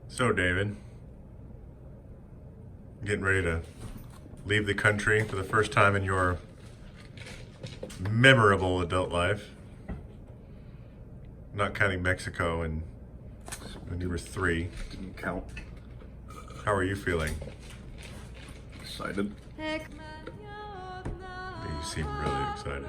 So, David, getting ready to leave the country for the first time in your memorable adult life, not counting Mexico and when you were 3. Didn't count. How are you feeling? Excited. You seem really excited.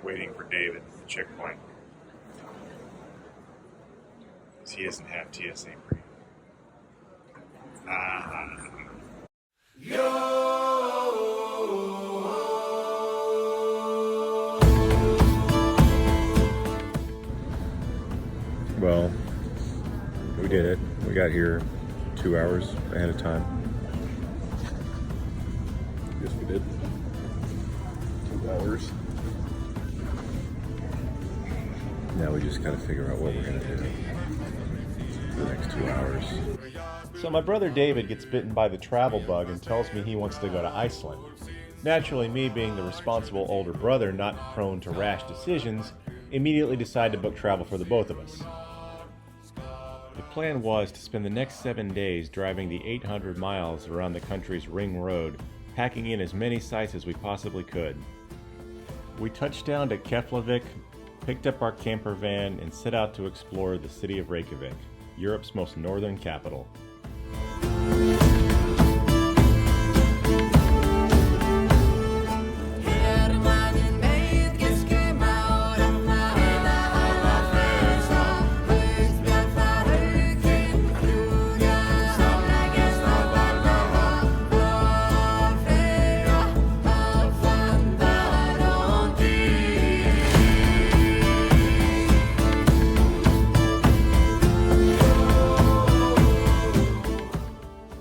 Waiting for David at the checkpoint. Because he doesn't have TSA free. Well, we did it. We got here 2 hours ahead of time. Yes, we did. 2 hours. Now we just gotta figure out what we're gonna do for the next 2 hours. So my brother David gets bitten by the travel bug and tells me he wants to go to Iceland. Naturally, me being the responsible older brother not prone to rash decisions, immediately decide to book travel for the both of us. The plan was to spend the next 7 days driving the 800 miles around the country's ring road, packing in as many sites as we possibly could. We touched down at Keflavik, picked up our camper van, and set out to explore the city of Reykjavik, Europe's most northern capital.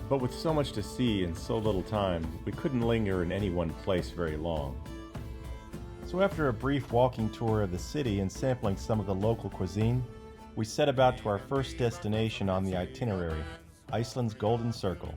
But with so much to see and so little time, we couldn't linger in any one place very long. So after a brief walking tour of the city and sampling some of the local cuisine, we set about to our first destination on the itinerary, Iceland's Golden Circle.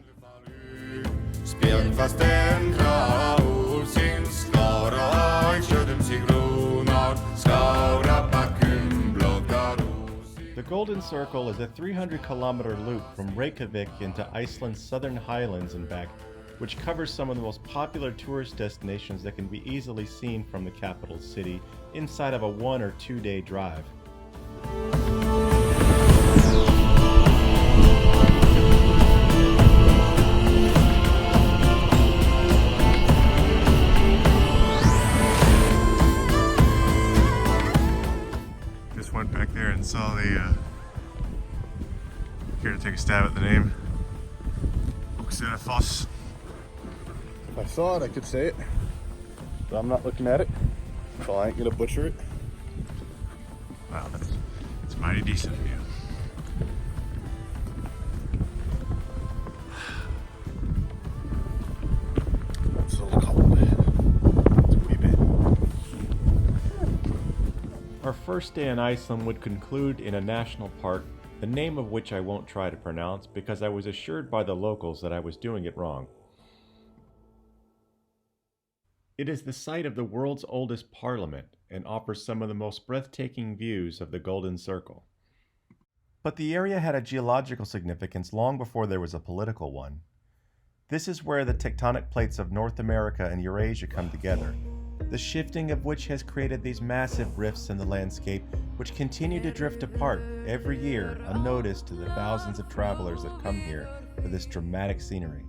The Golden Circle is a 300-kilometer loop from Reykjavik into Iceland's southern highlands and back, which covers some of the most popular tourist destinations that can be easily seen from the capital city inside of a 1 or 2 day drive. Just went back there and saw the, here to take a stab at the name, Foss. If I saw it, I could say it. But I'm not looking at it, so I ain't gonna butcher it. Wow, that's mighty decent of you. It's a little cold. It's a wee bit. Our first day in Iceland would conclude in a national park, the name of which I won't try to pronounce because I was assured by the locals that I was doing it wrong. It is the site of the world's oldest parliament and offers some of the most breathtaking views of the Golden Circle. But the area had a geological significance long before there was a political one. This is where the tectonic plates of North America and Eurasia come together, the shifting of which has created these massive rifts in the landscape which continue to drift apart every year unnoticed to the thousands of travelers that come here for this dramatic scenery.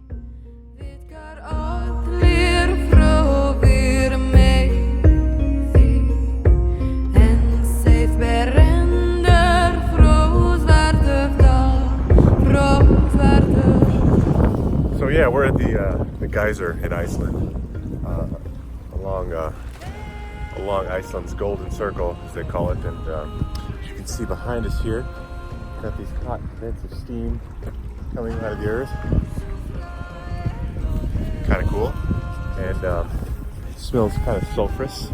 So yeah, we're at the geyser in Iceland, along Iceland's Golden Circle, as they call it, and as you can see behind us here, got these hot vents of steam coming out of the earth. Kind of cool, and smells kind of sulfurous.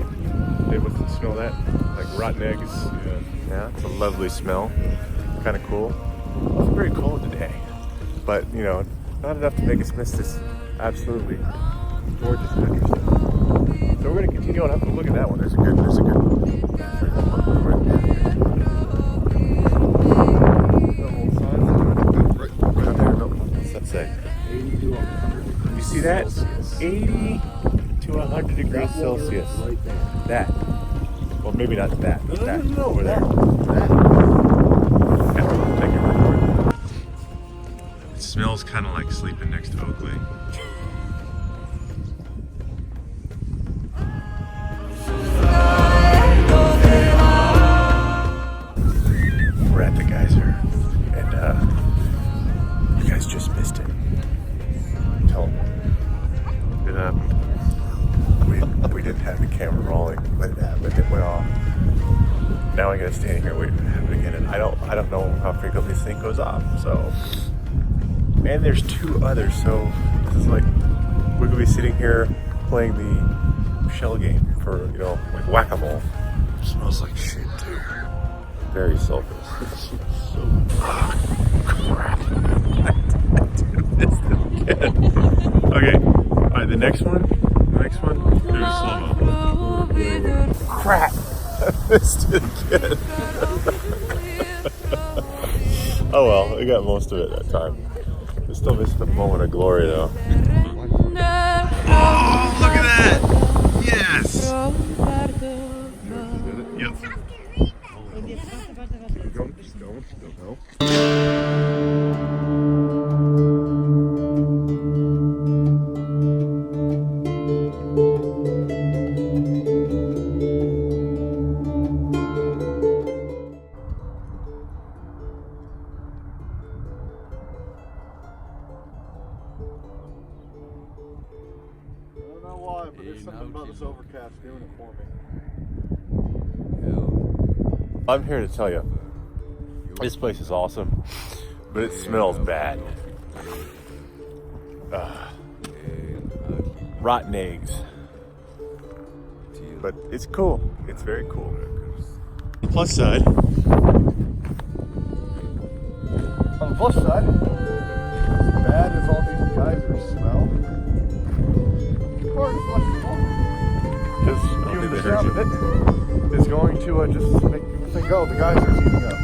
They would smell that, like rotten eggs. Yeah, it's a lovely smell. kind of cool. It was pretty cold today, but you know, not enough to make us miss this absolutely gorgeous countryside. So we're gonna continue on up and look at that one. There's a good. Right out there. What's that say? 80 to 100. You see that? 80 to 100 degrees Celsius. Right there. That. Well, maybe not that. But that No, over there. that. Yeah, take your word for it. It smells kind of like sleeping next to Oakley. We're at the geyser, and you guys just missed it. Tell them. We didn't have the camera rolling when it went off. Now I gotta stand here waiting for it to happen again, and I don't know how frequently this thing goes off. So, and there's two others, so this is like we're gonna be sitting here playing the shell game for, you know, like whack-a-mole. It smells like shit too. Very sulphurous. Crap. Okay, alright, the next one, do a slow-mo. Crap! I missed it again. Oh well, I got most of it that time. I still missed the moment of glory though. Oh, look at that! Yes! Yep. I don't know why, but there's something about this overcast doing it for me. I'm here to tell you, this place is awesome, but it smells bad. Rotten eggs. But it's cool. It's very cool. Plus side. On the plus side, as bad as all these geysers smell, or as much as possible. Because even the sound of it is going to just make people think, oh, the geyser's heating up.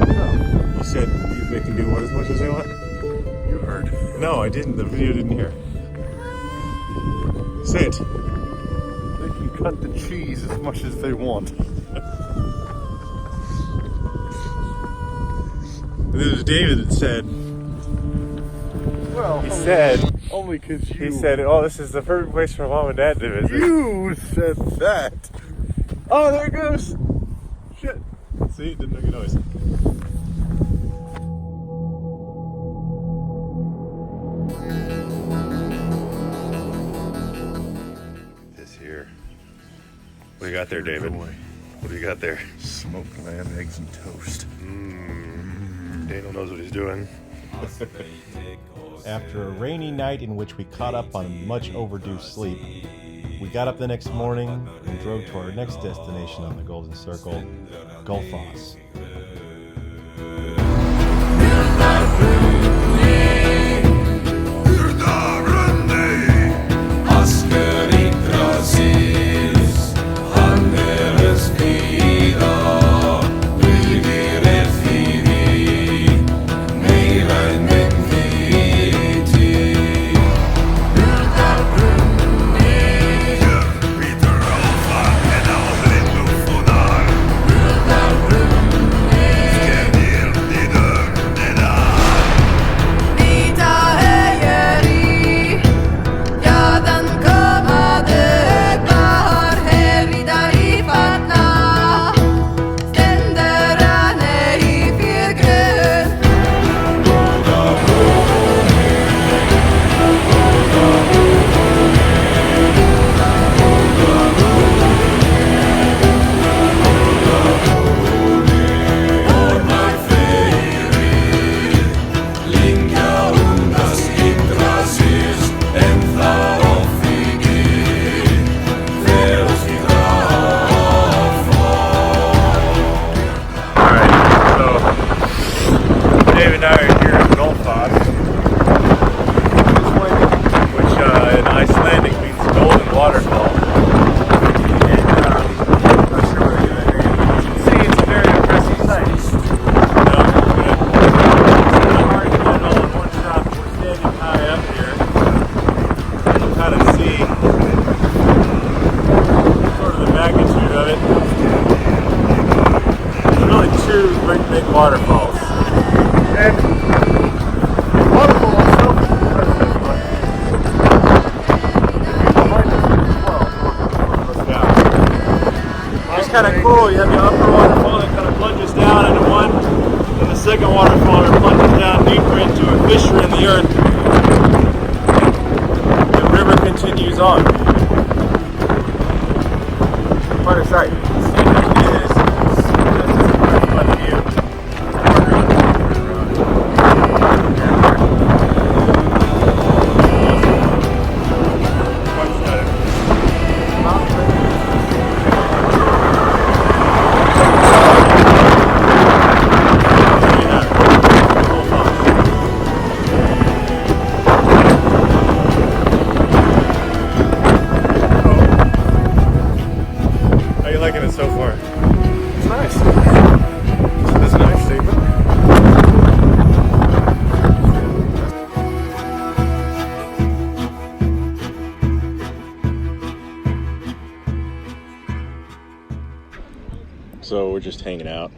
No. You said they can do what as much as they want? You heard. No, I didn't. The video didn't hear. Say it. They can cut the cheese as much as they want. There was David that said, Well, he said, only because you. he said, oh, this is the perfect place for mom and dad to visit. You said that. Oh, there it goes. Shit. See, it didn't make a noise. This here. What do you got there, David? What do you got there? Smoked lamb, eggs, and toast. Daniel knows what he's doing. After a rainy night in which we caught up on much overdue sleep, we got up the next morning and drove to our next destination on the Golden Circle, Gullfoss. and I are here at Gullfoss, which in Icelandic means golden waterfall. And I'm not sure what you're going to see. It's a very impressive sight. It's hard to get it all in one shot. We're standing high up here. You can kind of see sort of the magnitude of it. There's really two great big waterfalls. And the waterfall itself is impressive, but behind us as well. Yeah. It's kind of cool. You have the upper waterfall that kind of plunges down into one, and the second waterfall that plunges down deeper into a fissure in the earth. The river continues on. Quite a sight. Liking it so far? It's nice. That's an understatement. So we're just hanging out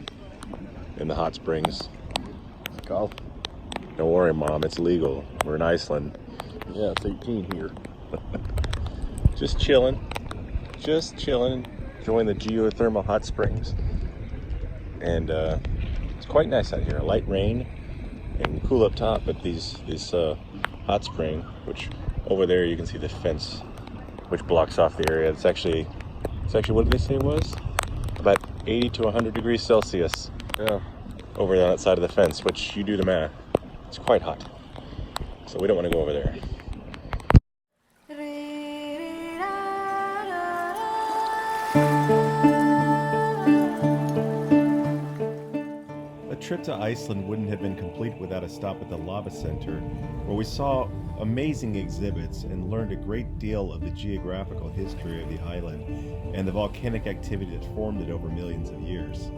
in the hot springs. Kyle? Don't worry, Mom, it's legal. We're in Iceland. Yeah, it's 18 here. Just chilling. Enjoying the geothermal hot springs. And it's quite nice out here. A light rain and cool up top, but this hot spring, which over there you can see the fence, which blocks off the area. It's actually what did they say it was? About 80 to 100 degrees Celsius. Yeah. Over on that side of the fence, which you do the math. It's quite hot. So we don't want to go over there. A trip to Iceland wouldn't have been complete without a stop at the Lava Center, where we saw amazing exhibits and learned a great deal of the geographical history of the island and the volcanic activity that formed it over millions of years.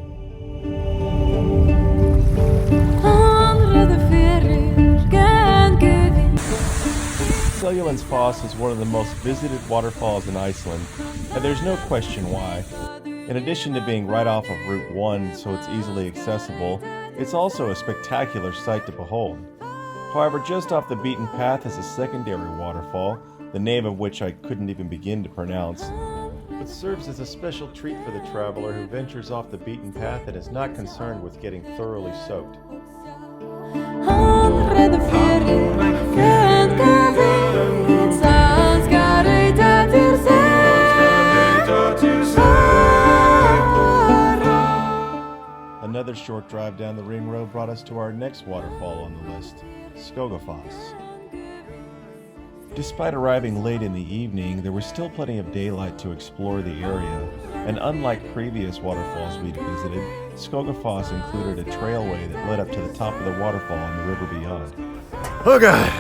Seljalandsfoss is one of the most visited waterfalls in Iceland, and there's no question why. In addition to being right off of Route 1, so it's easily accessible, it's also a spectacular sight to behold. However, just off the beaten path is a secondary waterfall, the name of which I couldn't even begin to pronounce, but serves as a special treat for the traveler who ventures off the beaten path and is not concerned with getting thoroughly soaked. Another short drive down the ring road brought us to our next waterfall on the list, Skogafoss. Despite arriving late in the evening, there was still plenty of daylight to explore the area, and unlike previous waterfalls we'd visited, Skogafoss included a trailway that led up to the top of the waterfall and the river beyond. Oh God!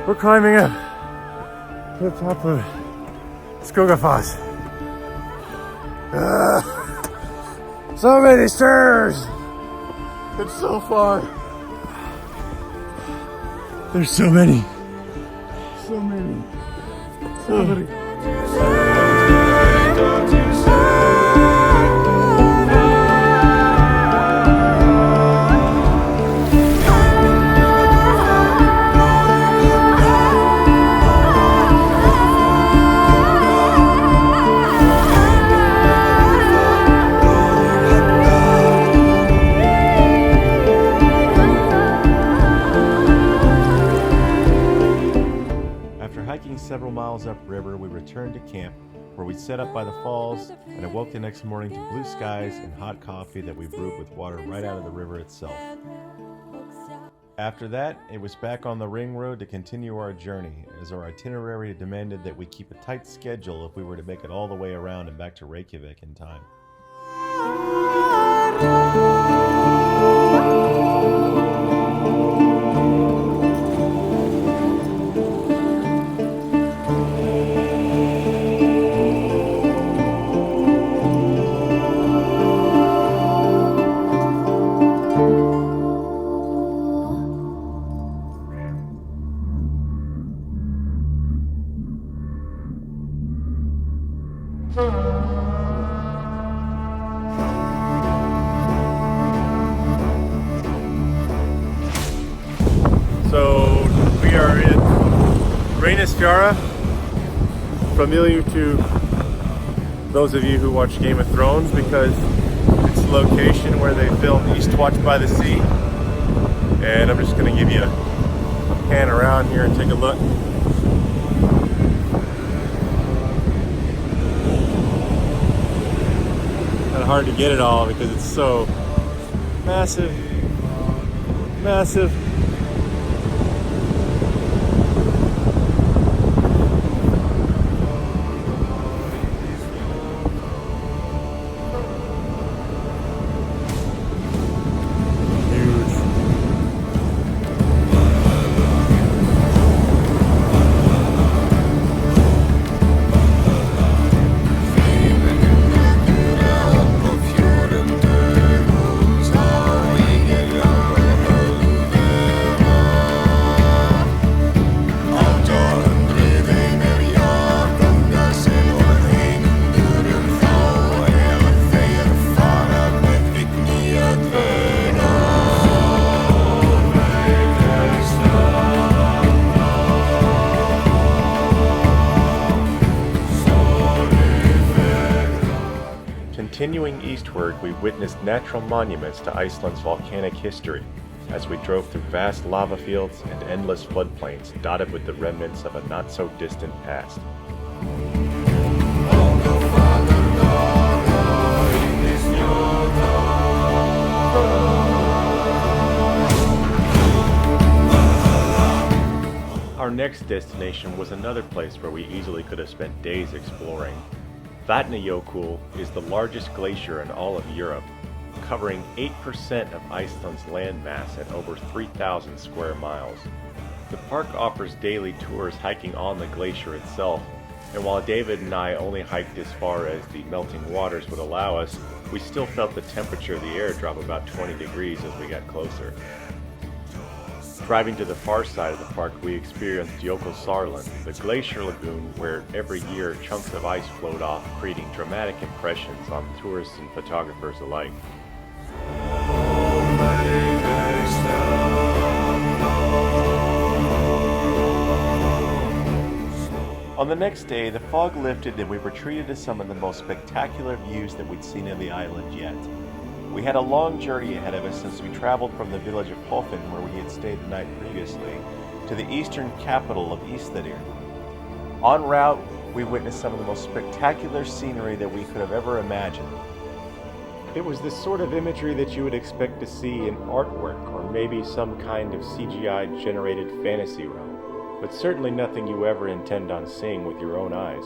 We're climbing up to the top of Skogafoss. So many stairs! It's so far. There's so many. So many. So many. Several miles upriver, we returned to camp, where we set up by the falls and awoke the next morning to blue skies and hot coffee that we brewed with water right out of the river itself. After that, it was back on the ring road to continue our journey, as our itinerary demanded that we keep a tight schedule if we were to make it all the way around and back to Reykjavik in time. Yara, familiar to those of you who watch Game of Thrones because it's the location where they filmed Eastwatch by the Sea. And I'm just going to give you a pan around here and take a look. Kind of hard to get it all because it's so massive, massive. Continuing eastward, we witnessed natural monuments to Iceland's volcanic history as we drove through vast lava fields and endless floodplains dotted with the remnants of a not-so-distant past. Our next destination was another place where we easily could have spent days exploring. Vatnajökull is the largest glacier in all of Europe, covering 8% of Iceland's landmass at over 3,000 square miles. The park offers daily tours hiking on the glacier itself, and while David and I only hiked as far as the melting waters would allow us, we still felt the temperature of the air drop about 20 degrees as we got closer. Driving to the far side of the park, we experienced Jökulsárlón, the glacier lagoon where every year chunks of ice float off, creating dramatic impressions on tourists and photographers alike. On the next day, the fog lifted and we were treated to some of the most spectacular views that we'd seen of the island yet. We had a long journey ahead of us since we traveled from the village of Hofen, where we had stayed the night previously, to the eastern capital of Íslandir. En route, we witnessed some of the most spectacular scenery that we could have ever imagined. It was the sort of imagery that you would expect to see in artwork, or maybe some kind of CGI-generated fantasy realm, but certainly nothing you ever intend on seeing with your own eyes.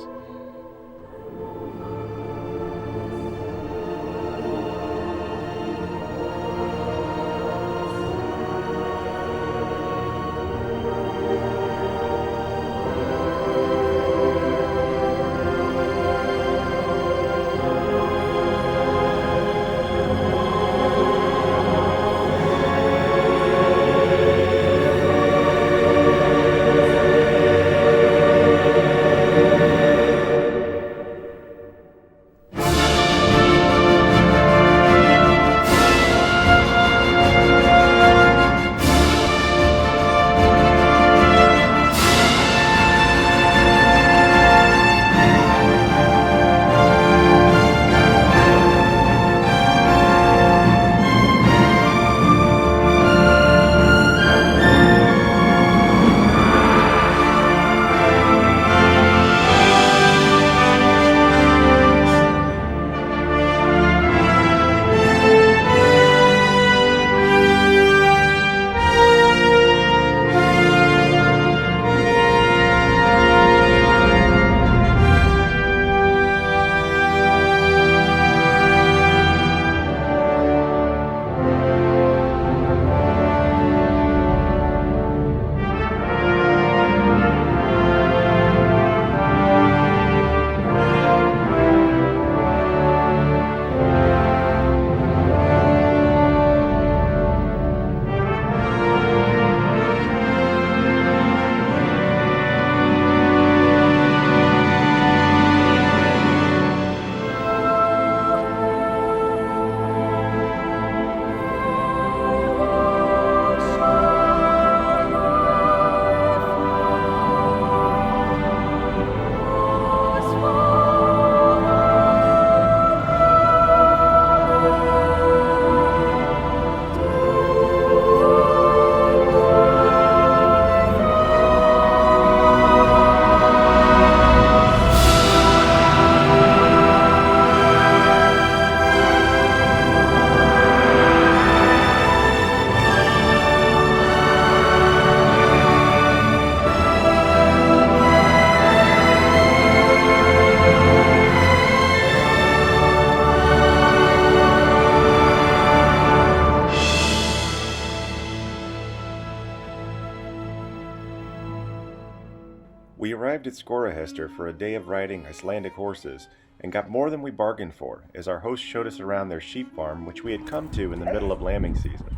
arrived at Skorahester for a day of riding Icelandic horses, and got more than we bargained for, as our host showed us around their sheep farm, which we had come to in the middle of lambing season.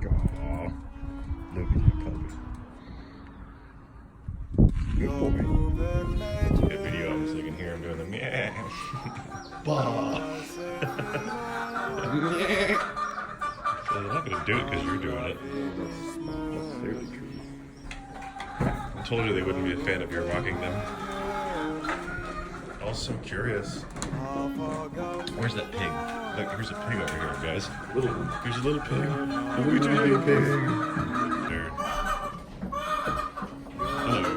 Aw, look at you, puppy. Good boy. Get video of him so you can hear him doing the meh. So you're not going to do it because you're doing it. That's very true. I told you they wouldn't be a fan of your mocking them. Also curious. Where's that pig? Look, here's a pig over here, guys. Here's a little pig. Little tiny pig. Dude. Hello.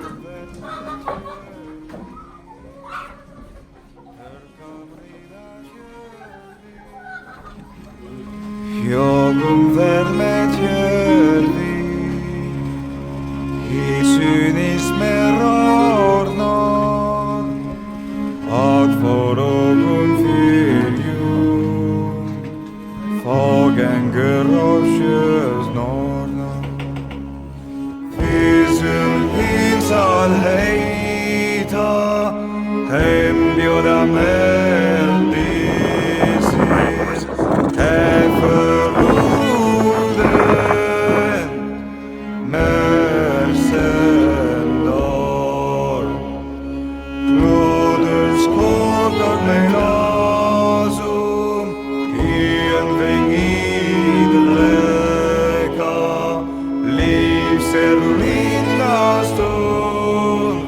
Hjogum fer með hjörði Í sunis með rórnor Og forogum fyrjum Fågengur og sjösnornor Fysum hins að heita Heimbjóða meldisi Efurlúðin Mersendor Blóður skókar með ásum Hían veng ídleika Lífs lindastund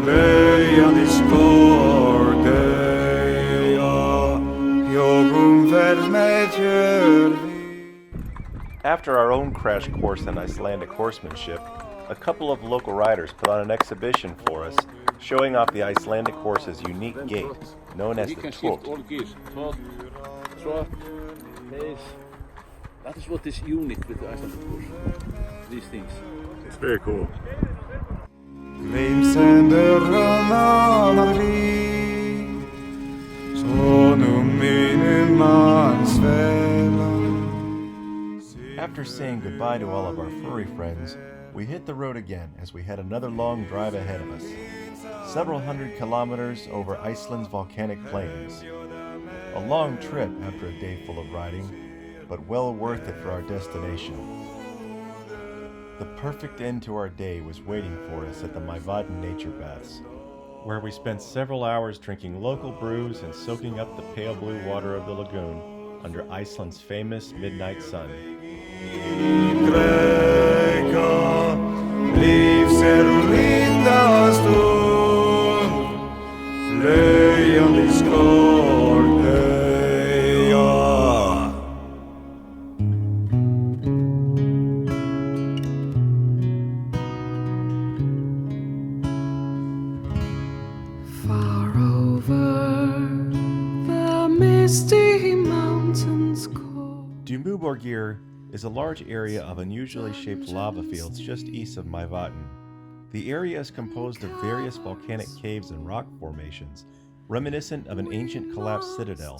Leiðandi skordeyja Hjogum fer með hjörði After our own crash course in Icelandic horsemanship, a couple of local riders put on an exhibition for us, showing off the Icelandic horse's unique gait, known as We the can shift tvolt. all gears. Top, trot, pace. That is what is unique with the Icelandic horse. These things. It's very cool. Gleymsendur römmanar við Sonum mínum mannsfela After saying goodbye to all of our furry friends, we hit the road again as we had another long drive ahead of us. Several hundred kilometers over Iceland's volcanic plains. A long trip after a day full of riding, but well worth it for our destination. The perfect end to our day was waiting for us at the Maivatn nature baths, where we spent several hours drinking local brews and soaking up the pale blue water of the lagoon under Iceland's famous midnight sun. Dreka Lífs lindastund Leiðandi skordeyja Far over the misty mountains cold. Dumuborgir is a large area of unusually shaped lava fields just east of Maivatn. The area is composed of various volcanic caves and rock formations, reminiscent of an ancient collapsed citadel,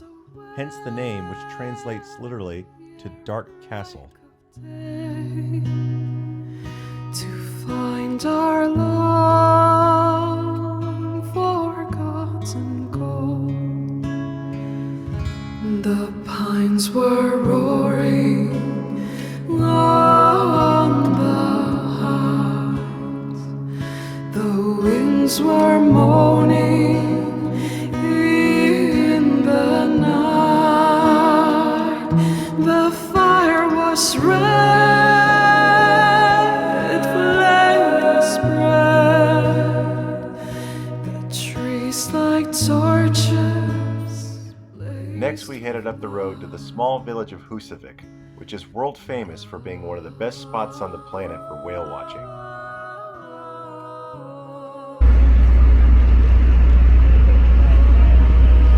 hence the name, which translates literally to Dark Castle. To find our long forgotten goal. The pines were roaring on the heights. The winds were moaning in the night. The fire was red, flames spread. The trees like torches. Next, we headed up the road to the small village of Husavik, which is world famous for being one of the best spots on the planet for whale watching.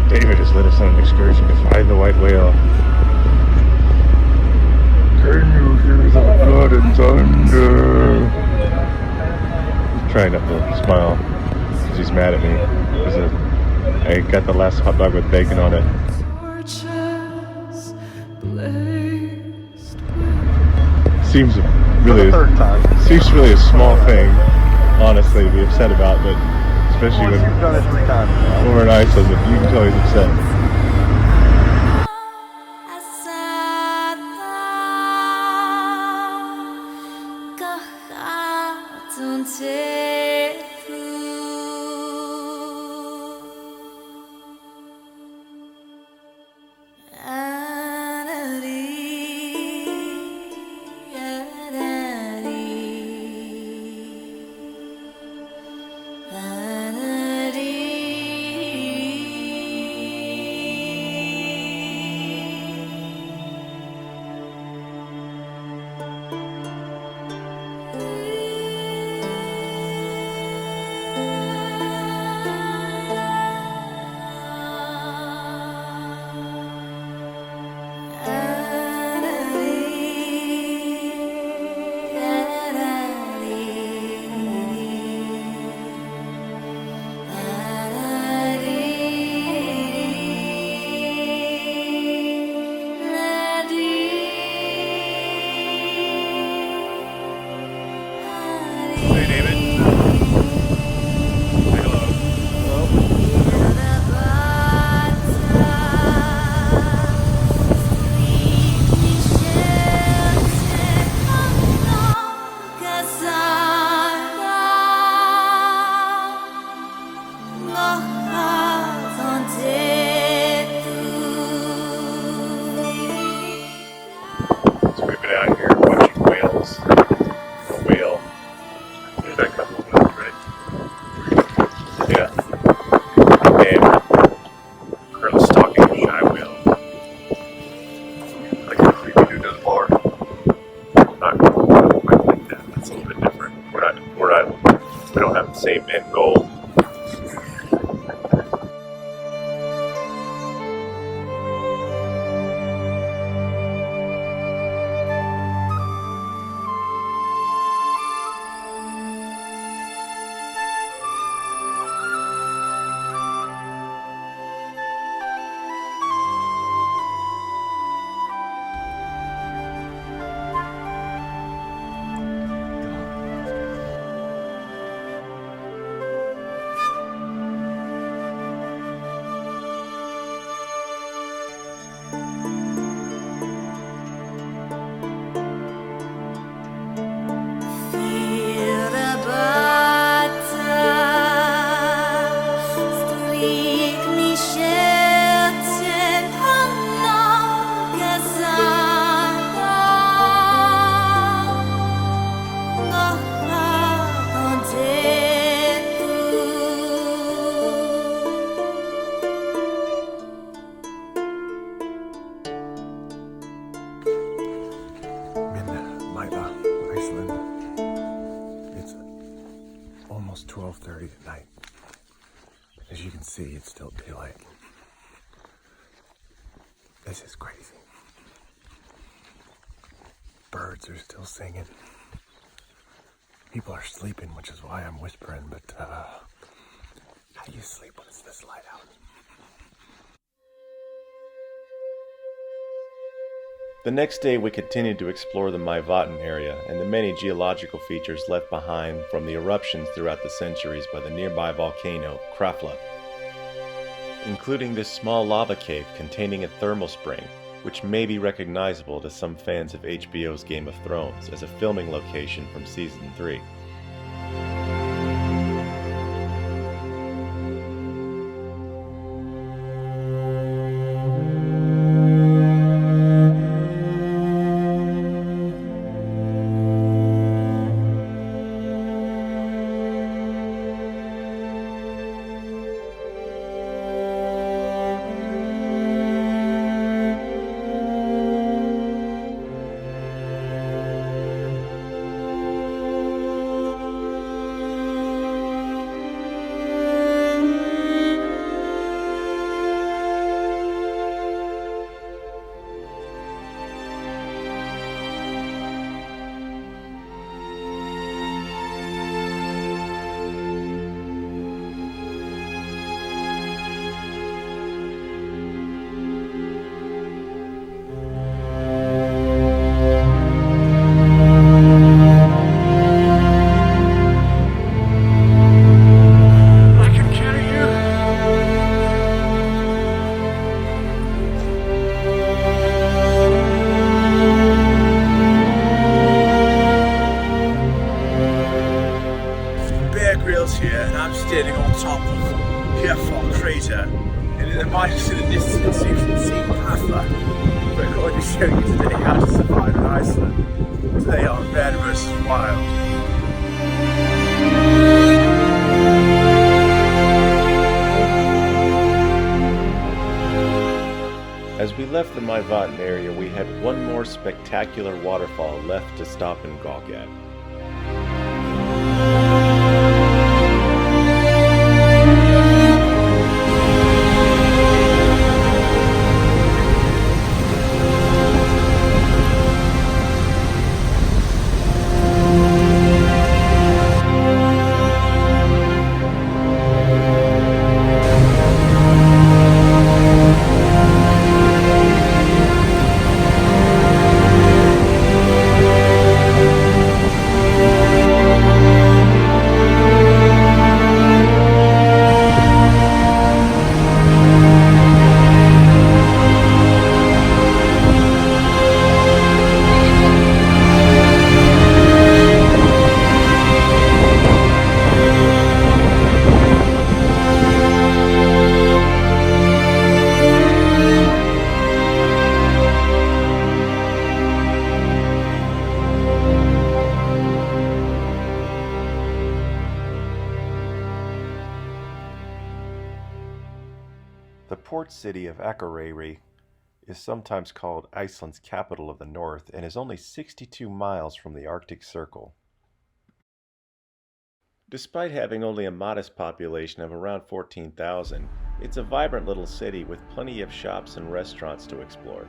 David has led us on an excursion to find the white whale. Can you hear the blood and thunder? He's trying not to smile because he's mad at me. I got the last hot dog with bacon on it. Torches blazed Seems For really the third time. seems really a small thing, honestly to be upset about, but especially Once you've done it 3 times now. when we're in Iceland, you can tell he's upset. Hey, David. Say hello. So we've been out here watching whales. A whale. There's that couple of whales, right? Yeah. And currently stalking a shy whale. Like a creepy dude does bar. Not quite like that. That's a little bit different. We don't have the same end goal. Iceland. It's almost 12:30 at night. As you can see, it's still daylight. This is crazy. Birds are still singing. People are sleeping, which is why I'm whispering, but how do you sleep when it's this light out? The next day we continued to explore the Maivatn area and the many geological features left behind from the eruptions throughout the centuries by the nearby volcano, Krafla, including this small lava cave containing a thermal spring, which may be recognizable to some fans of HBO's Game of Thrones as a filming location from Season 3. showing you today how to survive in Iceland. Today on Bad vs. Wild. As we left the Maivatn area, we had one more spectacular waterfall left to stop and gawk at. The port city of Akureyri is sometimes called Iceland's capital of the north and is only 62 miles from the Arctic Circle. Despite having only a modest population of around 14,000, it's a vibrant little city with plenty of shops and restaurants to explore.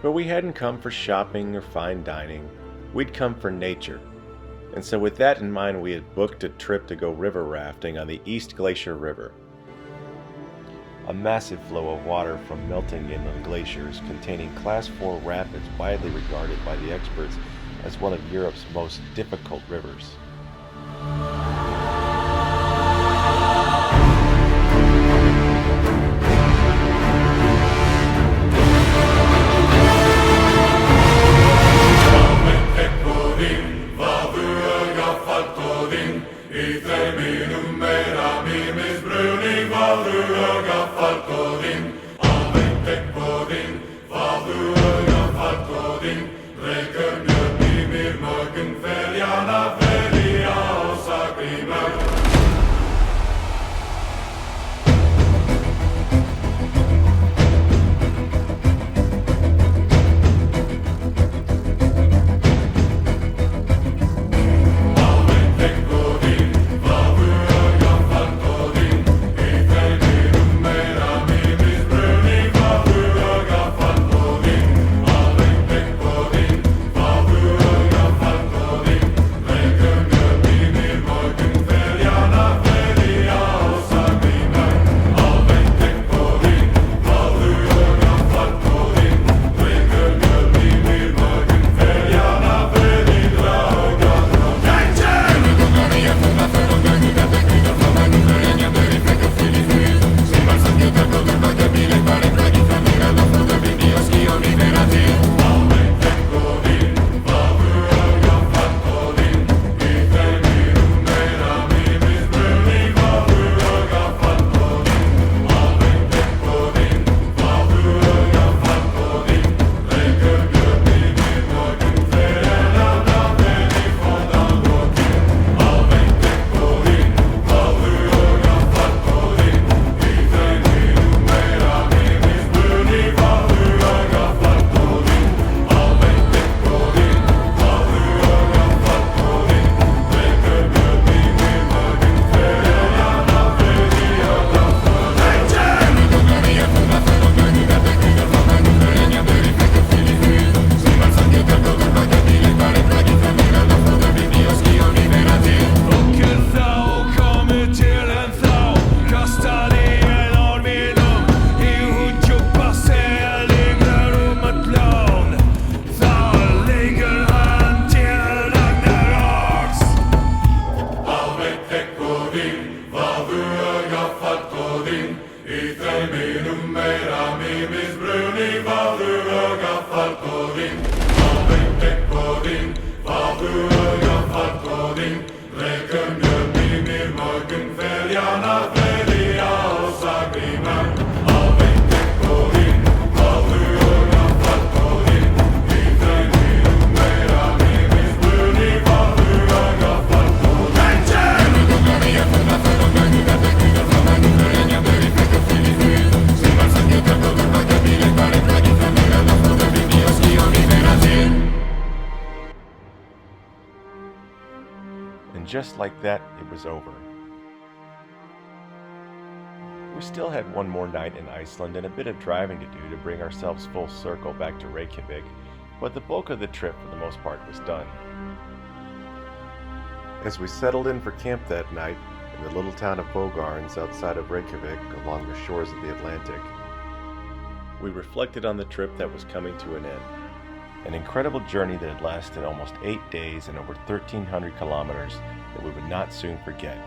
But we hadn't come for shopping or fine dining. We'd come for nature. And so with that in mind, we had booked a trip to go river rafting on the East Glacier River. A massive flow of water from melting inland glaciers containing Class 4 rapids widely regarded by the experts as one of Europe's most difficult rivers. Reker mjög í mér mögum ferjana ferja á sá gaffat kodin, itse minun meidän mimis bruni, valvyö gaffat kodin, valvente kodin, valvyö gaffat kodin, lekön mimir morgen feljana felia osa grimmer, valvente kodin, valvyö gaffat kodin, itse minun meidän mimis bruni, valvyö gaffat kodin. And just like that, it was over. We still had one more night in Iceland and a bit of driving to do to bring ourselves full circle back to Reykjavik, but the bulk of the trip for the most part was done. As we settled in for camp that night in the little town of Bogarns outside of Reykjavik along the shores of the Atlantic, we reflected on the trip that was coming to an end. An incredible journey that had lasted almost 8 days and over 1,300 kilometers that we would not soon forget.